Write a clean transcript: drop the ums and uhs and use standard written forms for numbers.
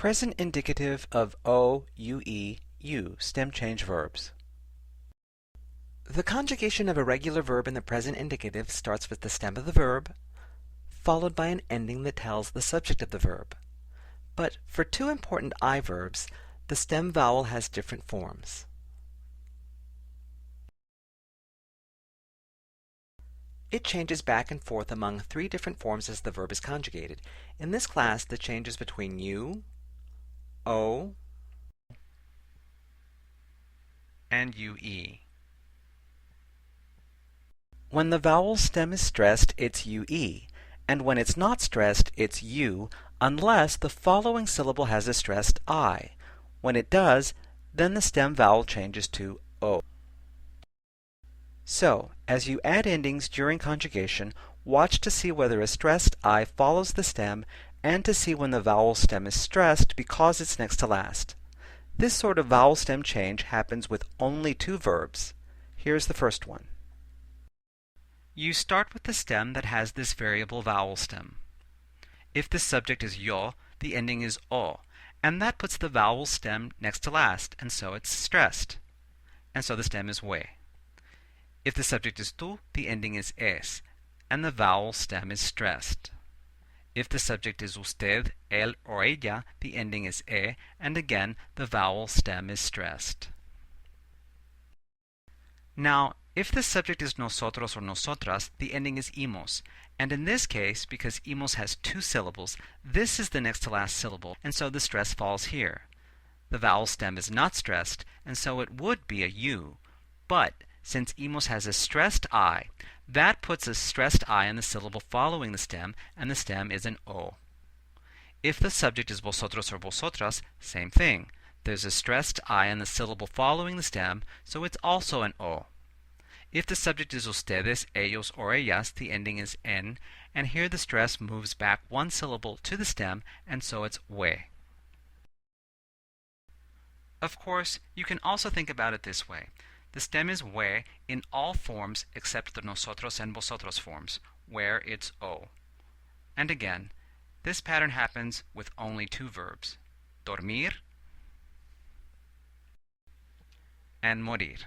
Present indicative of O, UE, U, stem change verbs. The conjugation of a regular verb in the present indicative starts with the stem of the verb, followed by an ending that tells the subject of the verb. But for two important I verbs, the stem vowel has different forms. It changes back and forth among three different forms as the verb is conjugated. In this class, the change is between U, O, and UE. When the vowel stem is stressed, it's UE, and when it's not stressed, it's U, unless the following syllable has a stressed I. When it does, then the stem vowel changes to O. So, as you add endings during conjugation, watch to see whether a stressed I follows the stem and to see when the vowel stem is stressed because it's next to last. This sort of vowel stem change happens with only two verbs. Here's the first one. You start with the stem that has this variable vowel stem. If the subject is yo, the ending is o, and that puts the vowel stem next to last, and so it's stressed. And so the stem is we. If the subject is tú, the ending is es, and the vowel stem is stressed. If the subject is usted, él, or ella, the ending is e, and again, the vowel stem is stressed. Now, if the subject is nosotros or nosotras, the ending is imos, and in this case, because imos has two syllables, this is the next to last syllable, and so the stress falls here. The vowel stem is not stressed, and so it would be a u, but since imos has a stressed I, that puts a stressed I in the syllable following the stem, and the stem is an O. If the subject is vosotros or vosotras, same thing. There's a stressed I in the syllable following the stem, so it's also an O. If the subject is ustedes, ellos, or ellas, the ending is en, and here the stress moves back one syllable to the stem, and so it's we. Of course, you can also think about it this way. The stem is we in all forms except the nosotros and vosotros forms, where it's o. And again, this pattern happens with only two verbs, dormir and morir.